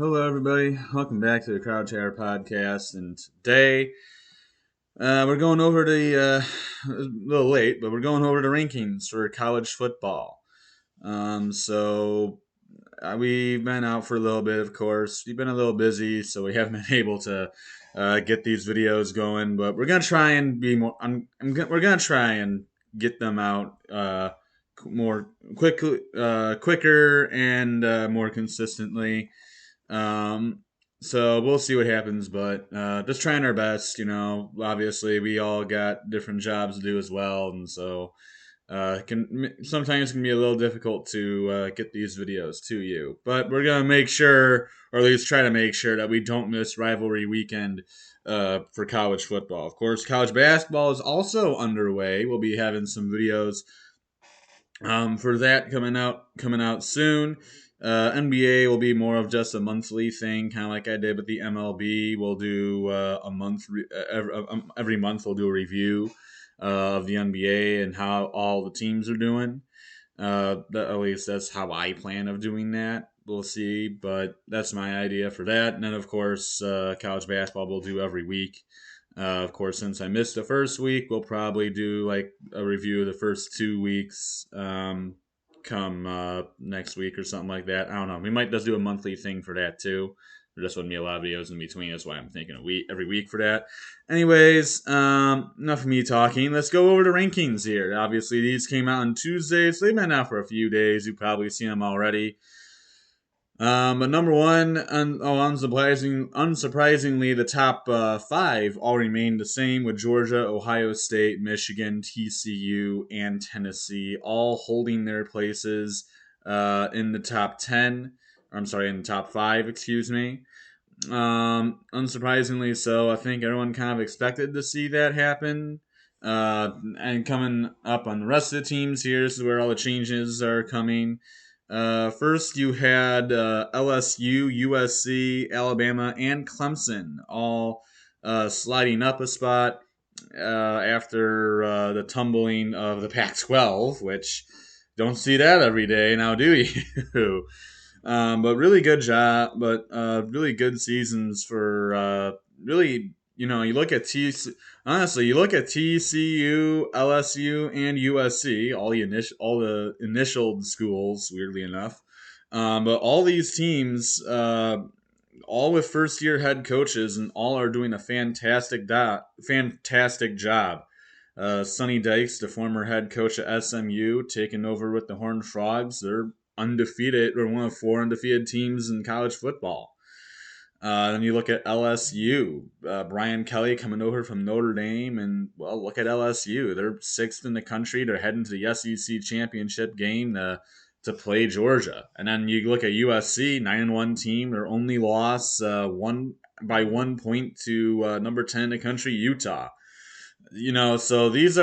Hello, everybody. Welcome back to the Crowd Tower podcast. And today, we're going over a little late, but we're going over the rankings for college football. We've been out for a little bit, of course. We've been a little busy, so we haven't been able to get these videos going. But we're gonna try and be more. We're gonna try and get them out more quicker, and more consistently. Um, so we'll see what happens, but just trying our best. Obviously we all got different jobs to do as well, and so can sometimes can be a little difficult to get these videos to you. But we're gonna make sure, or at least try to make sure, that we don't miss rivalry weekend for college football. Of course, college basketball is also underway. We'll be having some videos for that coming out soon. NBA will be more of just a monthly thing, kind of like I did with the MLB. We'll do every month. We'll do a review of the NBA and how all the teams are doing. At least that's how I plan of doing that. We'll see, but that's my idea for that. And then, of course, college basketball we'll do every week. Of course, since I missed the first week, we'll probably do like a review of the first 2 weeks come next week or something like that. I don't know. We might just do a monthly thing for that too. There just wouldn't be a lot of videos in between. That's why I'm thinking every week for that. Anyways, enough of me talking. Let's go over the rankings here. Obviously, these came out on Tuesday, so they've been out for a few days. You've probably seen them already. But number one, unsurprisingly, the top five all remained the same, with Georgia, Ohio State, Michigan, TCU, and Tennessee all holding their places in the top 10. I'm sorry, in the top five, excuse me. Unsurprisingly so, I think everyone kind of expected to see that happen. And coming up on the rest of the teams here, this is where all the changes are coming. First, you had LSU, USC, Alabama, and Clemson all sliding up a spot after the tumbling of the Pac 12, which don't see that every day now, do you? But really good job, but really good seasons for really, you look at honestly, you look at TCU, LSU, and USC, all the initial schools, weirdly enough. But all these teams, all with first year head coaches, and all are doing a fantastic job. Sonny Dykes, the former head coach at SMU, taking over with the Horned Frogs. They're undefeated, or one of four undefeated teams in college football. Then you look at LSU. Brian Kelly coming over from Notre Dame, and well, look at LSU. They're sixth in the country. They're heading to the SEC championship game to play Georgia. And then you look at USC, 9-1 team. Their only loss, one by 1 point to number 10 in the country, Utah. So these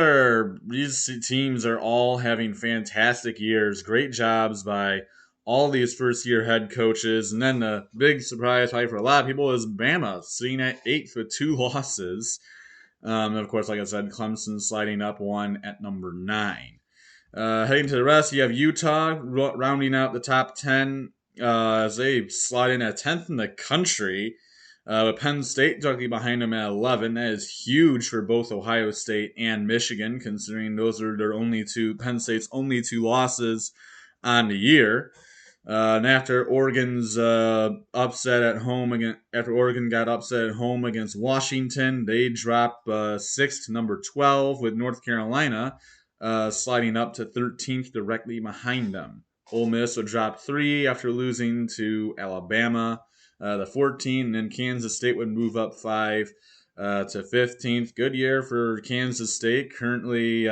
teams are all having fantastic years, great jobs by all these first year head coaches. And then the big surprise probably for a lot of people is Bama sitting at eighth with two losses. And of course, like I said, Clemson sliding up one at number 9. Heading to the rest, you have Utah rounding out the top 10 as they slide in at 10th in the country. With Penn State directly behind them at 11. That is huge for both Ohio State and Michigan, considering those are Penn State's only two losses on the year. And after Oregon's upset at home after Oregon got upset at home against Washington, they drop 6th to number 12, with North Carolina sliding up to 13th directly behind them. Ole Miss would drop 3 after losing to Alabama. The 14, and then Kansas State would move up 5 to 15th. Good year for Kansas State. Currently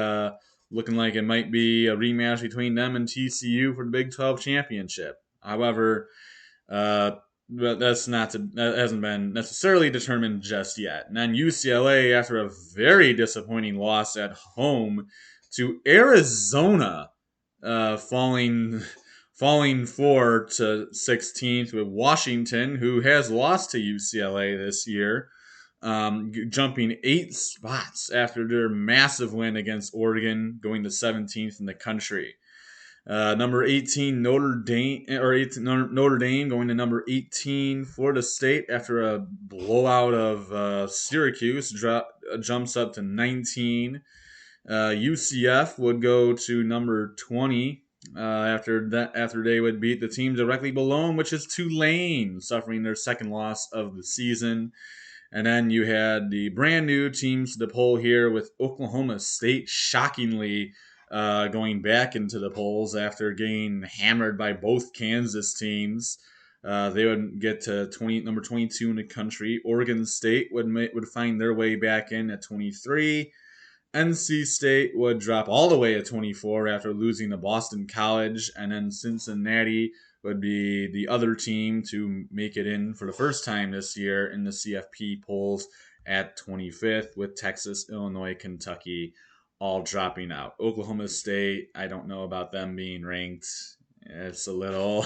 looking like it might be a rematch between them and TCU for the Big 12 championship. However, but that hasn't been necessarily determined just yet. And then UCLA, after a very disappointing loss at home to Arizona, falling 4 to 16th, with Washington, who has lost to UCLA this year, jumping 8 spots after their massive win against Oregon, going to 17th in the country. Number 18 Notre Dame going to number 18 Florida State after a blowout of Syracuse jumps up to 19. UCF would go to number 20 after they would beat the team directly below them, which is Tulane, suffering their second loss of the season. And then you had the brand new teams to the poll here with Oklahoma State shockingly going back into the polls after getting hammered by both Kansas teams. They would get to number 22 in the country. Oregon State would find their way back in at 23. NC State would drop all the way to 24 after losing to Boston College, and then Cincinnati would be the other team to make it in for the first time this year in the CFP polls at 25th, with Texas, Illinois, Kentucky all dropping out. Oklahoma State, I don't know about them being ranked. It's a little.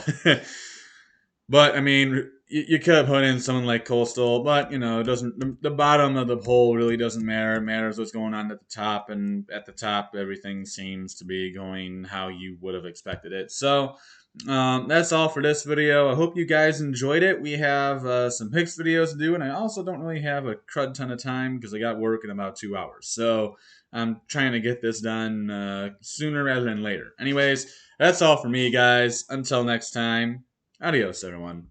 But I mean, you could have put in someone like Coastal, but it doesn't. The bottom of the poll really doesn't matter. It matters what's going on at the top, and at the top, everything seems to be going how you would have expected it. So that's all for this video. I hope you guys enjoyed it. We have some picks videos to do, and I also don't really have a crud ton of time because I got work in about 2 hours. So I'm trying to get this done sooner rather than later. Anyways, that's all for me, guys. Until next time. Adios, everyone.